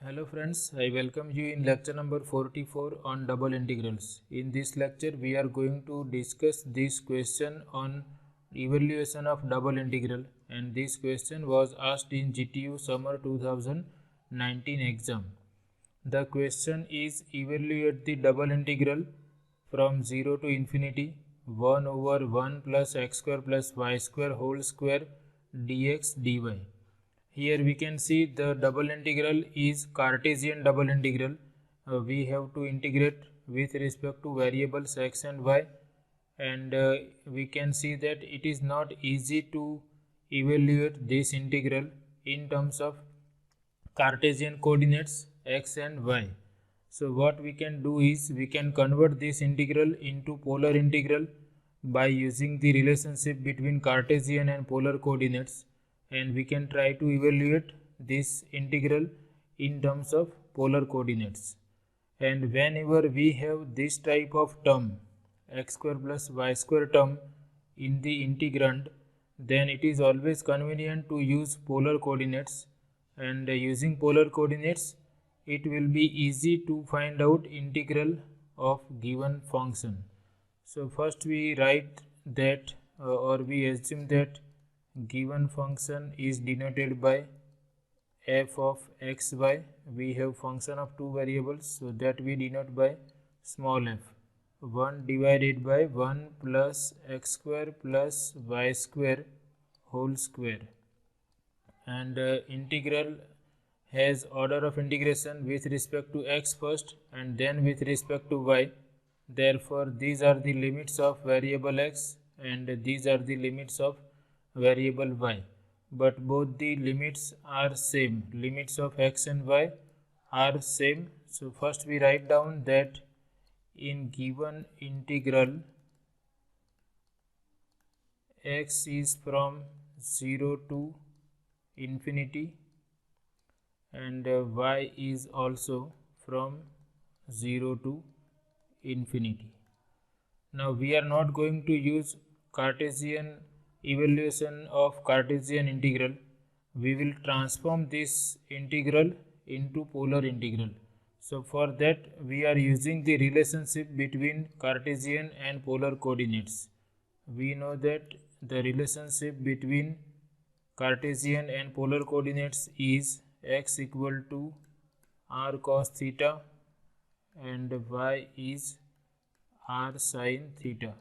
Hello friends, I welcome you in lecture number 44 on double integrals. In this lecture we are going to discuss this question on evaluation of double integral, and this question was asked in GTU Summer 2019 exam. The question is evaluate the double integral from 0 to infinity 1 over 1 plus x square plus y square whole square dx dy. Here we can see the double integral is Cartesian double integral. We have to integrate with respect to variables x and y, and we can see that it is not easy to evaluate this integral in terms of Cartesian coordinates x and y. So what we can do is we can convert this integral into polar integral by using the relationship between Cartesian and polar coordinates, and we can try to evaluate this integral in terms of polar coordinates. And whenever we have this type of term x square plus y square term in the integrand, then it is always convenient to use polar coordinates, and using polar coordinates it will be easy to find out integral of given function. So first we write that or we assume that given function is denoted by f of xy. We have function of two variables, so that we denote by small f. 1 divided by 1 plus x square plus y square whole square, and integral has order of integration with respect to x first and then with respect to y. Therefore these are the limits of variable x and these are the limits of variable y, but both the limits are same. Limits of x and y are same. So first we write down that in given integral x is from 0 to infinity and y is also from 0 to infinity. Now we are not going to use Cartesian evaluation of Cartesian integral. We will transform this integral into polar integral. So for that we are using the relationship between Cartesian and polar coordinates. We know that the relationship between Cartesian and polar coordinates is x equal to r cos theta and y is r sin theta,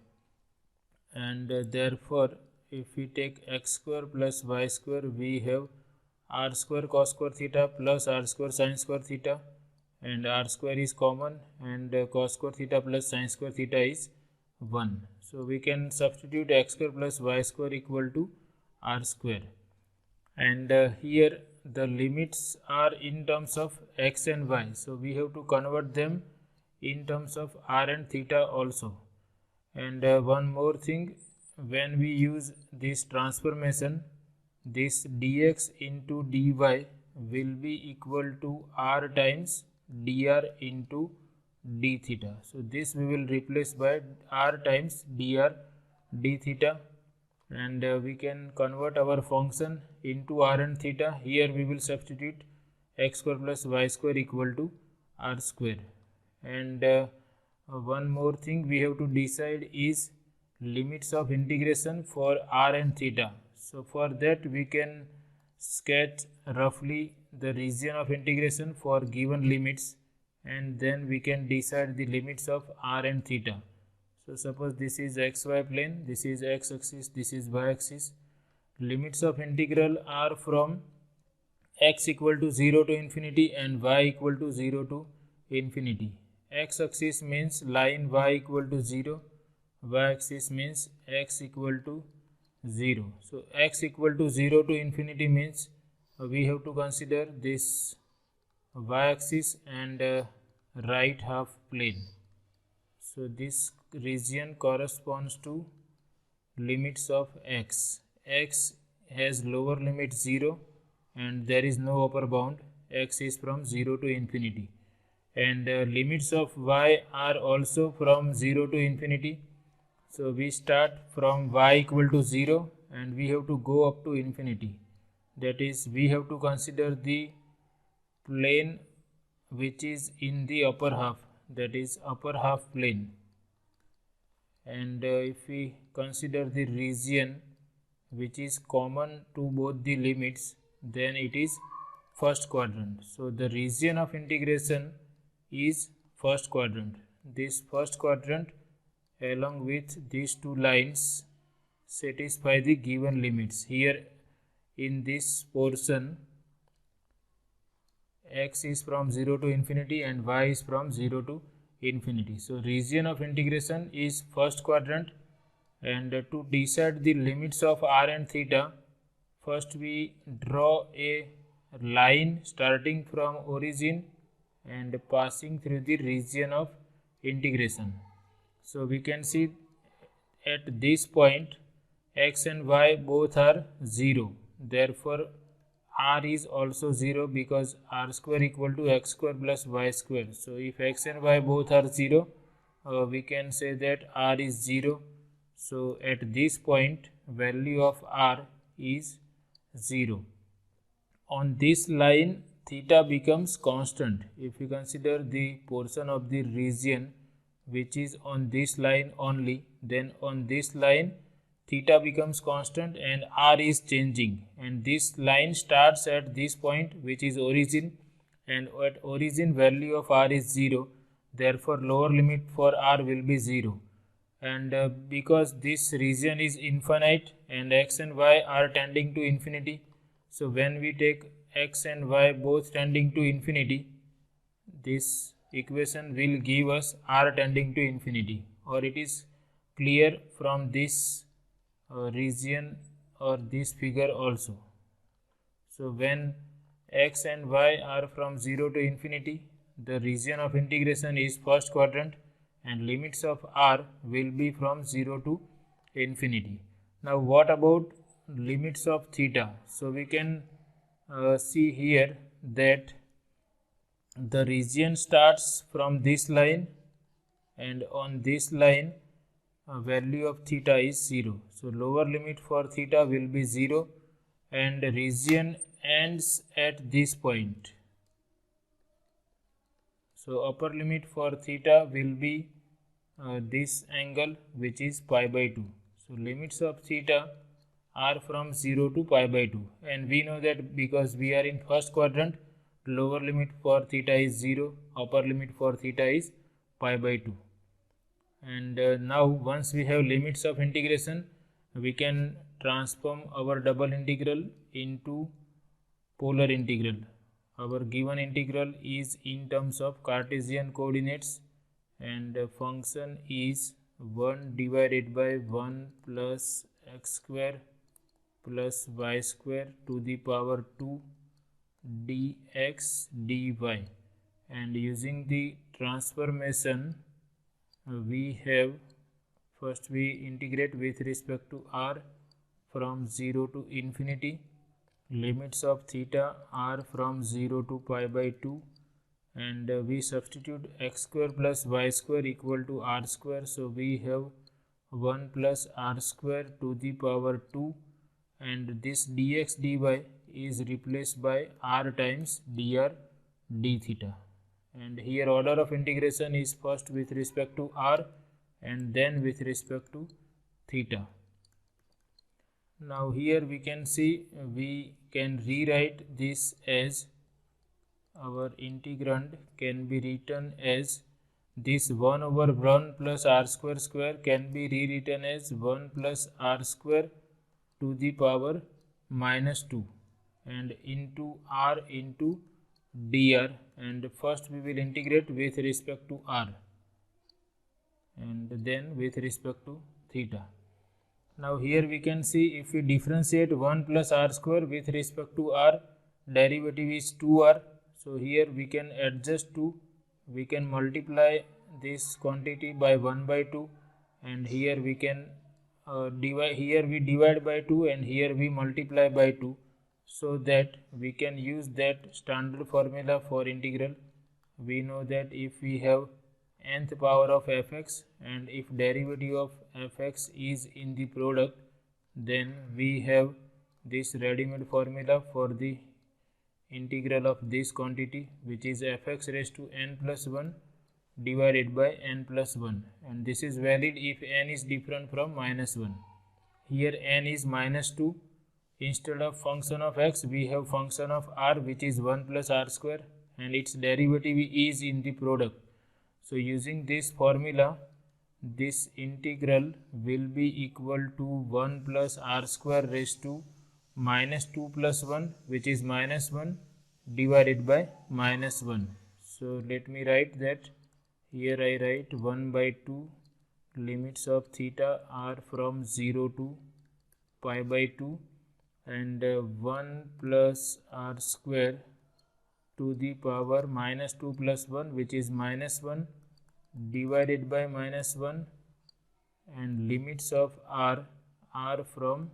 and therefore if we take x square plus y square, we have r square cos square theta plus r square sin square theta, and r square is common, and cos square theta plus sin square theta is 1. So we can substitute x square plus y square equal to r square, and here the limits are in terms of x and y, so we have to convert them in terms of r and theta also. And one more thing, when we use this transformation, this dx into dy will be equal to r times dr into d theta. So this we will replace by r times dr d theta, and we can convert our function into r and theta. Here we will substitute x square plus y square equal to r square. And one more thing we have to decide is limits of integration for r and theta. So for that we can sketch roughly the region of integration for given limits, and then we can decide the limits of r and theta. So suppose this is xy plane, this is x axis, this is y axis. Limits of integral are from x equal to 0 to infinity and y equal to 0 to infinity. X axis means line y equal to 0, y axis means x equal to 0. So x equal to 0 to infinity means we have to consider this y axis and right half plane. So this region corresponds to limits of x. X has lower limit 0 and there is no upper bound. X is from 0 to infinity, and limits of y are also from 0 to infinity. So we start from y equal to 0 and we have to go up to infinity. That is, we have to consider the plane which is in the upper half, that is upper half plane. And if we consider the region which is common to both the limits, then it is first quadrant. So the region of integration is first quadrant. This first quadrant along with these two lines satisfy the given limits. Here in this portion, x is from 0 to infinity and y is from 0 to infinity. So region of integration is first quadrant. And to decide the limits of r and theta, first we draw a line starting from origin and passing through the region of integration. So we can see at this point x and y both are 0. Therefore r is also 0 because r square equal to x square plus y square. So if x and y both are 0, we can say that r is 0. So at this point value of r is 0. On this line theta becomes constant. If you consider the portion of the region which is on this line only, then on this line theta becomes constant and r is changing, and this line starts at this point which is origin, and at origin value of r is 0. Therefore lower limit for r will be 0. And because this region is infinite and x and y are tending to infinity, so when we take x and y both tending to infinity, this equation will give us r tending to infinity, or it is clear from this region or this figure also. So when x and y are from 0 to infinity, the region of integration is first quadrant and limits of r will be from 0 to infinity. Now what about limits of theta? So we can see here that the region starts from this line, and on this line value of theta is 0. So lower limit for theta will be 0 and region ends at this point. So upper limit for theta will be this angle which is pi by 2. So limits of theta are from 0 to pi by 2, and we know that because we are in first quadrant, lower limit for theta is 0, upper limit for theta is pi by 2. And now once we have limits of integration, we can transform our double integral into polar integral. Our given integral is in terms of Cartesian coordinates, and function is 1 divided by 1 plus x square plus y square to the power 2 dx dy. And using the transformation, we have first we integrate with respect to r from 0 to infinity. Limits of theta are from 0 to pi by 2, and we substitute x square plus y square equal to r square. So we have 1 plus r square to the power 2, and this dx dy is replaced by r times dr d theta. And here order of integration is first with respect to r and then with respect to theta. Now here we can see we can rewrite this as our integrand can be written as this 1 over 1 plus r square square can be rewritten as 1 plus r square to the power minus 2 and into r into dr, and first we will integrate with respect to r and then with respect to theta. Now here we can see if we differentiate 1 plus r square with respect to r, derivative is 2r. So here we can adjust we can multiply this quantity by 1 by 2, and here we can divide, here we divide by 2 and here we multiply by 2, so that we can use that standard formula for integral. We know that if we have nth power of fx and if derivative of fx is in the product, then we have this ready-made formula for the integral of this quantity, which is fx raised to n plus 1 divided by n plus 1, and this is valid if n is different from minus 1. Here n is minus 2. Instead of function of x, we have function of r, which is 1 plus r square, and its derivative is in the product. So using this formula, this integral will be equal to 1 plus r square raised to minus 2 plus 1, which is minus 1 divided by minus 1. So let me write that. Here I write 1 by 2 limits of theta are from 0 to pi by 2, and 1 plus r square to the power minus 2 plus 1, which is minus 1 divided by minus 1, and limits of r are from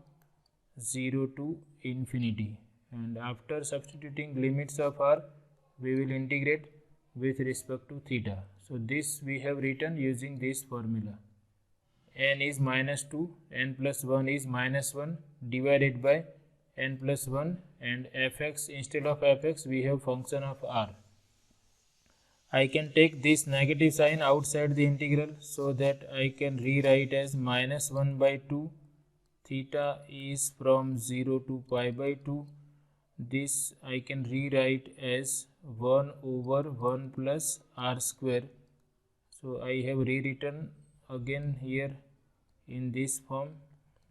0 to infinity. And after substituting limits of r, we will integrate with respect to theta. So this we have written using this formula. N is minus 2, n plus 1 is minus 1 divided by n plus 1, and fx, instead of fx we have function of r. I can take this negative sign outside the integral so that I can rewrite as minus 1 by 2. Theta is from 0 to pi by 2. This I can rewrite as 1 over 1 plus r square. So I have rewritten again here in this form,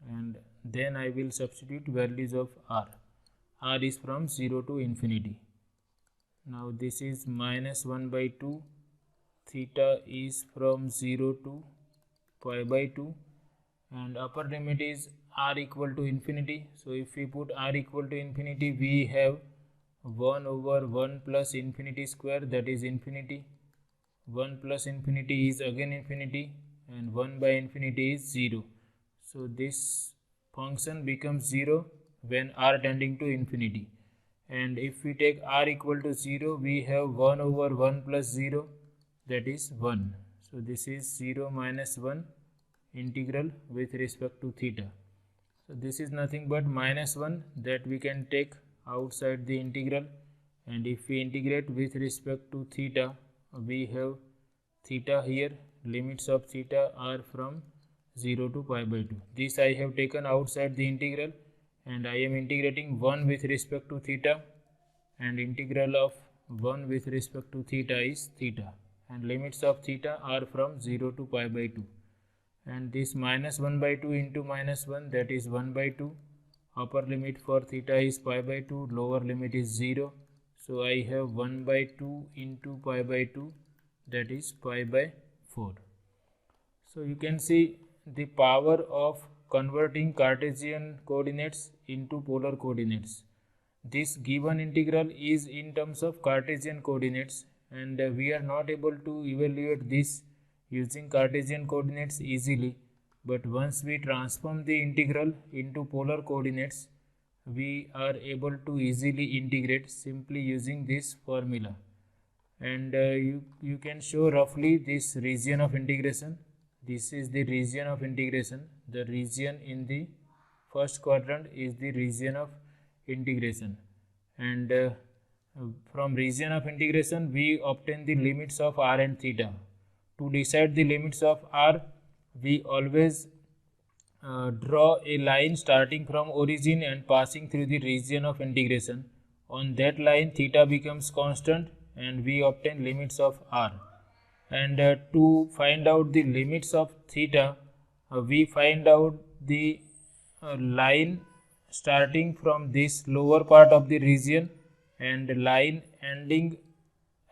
and then I will substitute values of r. R is from 0 to infinity. Now this is minus 1 by 2. Theta is from 0 to pi by 2, and upper limit is r equal to infinity. So if we put r equal to infinity, we have 1 over 1 plus infinity square, that is infinity. 1 plus infinity is again infinity, and 1 by infinity is 0. So this function becomes 0 when r tending to infinity. And if we take r equal to 0, we have 1 over 1 plus 0, that is 1. So this is 0 minus 1 integral with respect to theta. So this is nothing but minus 1 that we can take outside the integral, and if we integrate with respect to theta, we have theta here. Limits of theta are from 0 to pi by 2. This I have taken outside the integral, and I am integrating 1 with respect to theta, and integral of 1 with respect to theta is theta, and limits of theta are from 0 to pi by 2. And this minus 1 by 2 into minus 1, that is 1 by 2. Upper limit for theta is pi by 2, lower limit is 0. So I have 1 by 2 into pi by 2, that is pi by 4. So you can see the power of converting Cartesian coordinates into polar coordinates. This given integral is in terms of Cartesian coordinates, and we are not able to evaluate this using Cartesian coordinates easily, but once we transform the integral into polar coordinates, we are able to easily integrate simply using this formula. And you can show roughly this region of integration. This is the region of integration. The region in the first quadrant is the region of integration, and from region of integration we obtain the limits of r and theta. To decide the limits of r, we always draw a line starting from origin and passing through the region of integration. On that line theta becomes constant, and we obtain limits of r. And to find out the limits of theta, we find out the line starting from this lower part of the region and line ending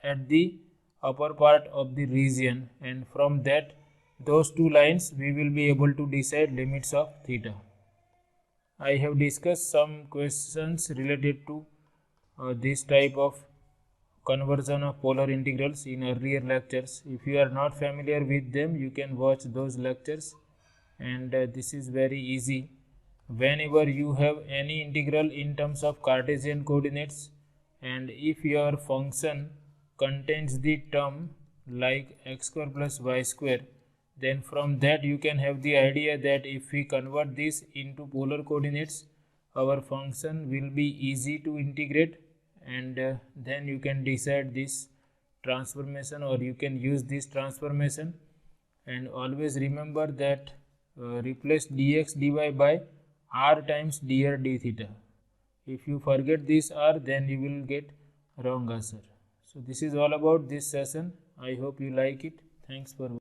at the upper part of the region, and from that those two lines we will be able to decide limits of theta. I have discussed some questions related to this type of conversion of polar integrals in earlier lectures. If you are not familiar with them, you can watch those lectures, and this is very easy. Whenever you have any integral in terms of Cartesian coordinates, and if your function contains the term like x square plus y square, then from that you can have the idea that if we convert this into polar coordinates, our function will be easy to integrate, and then you can decide this transformation, or you can use this transformation. And always remember that replace dx dy by r times dr d theta. If you forget this r, then you will get wrong answer. So this is all about this session. I hope you like it. Thanks for watching.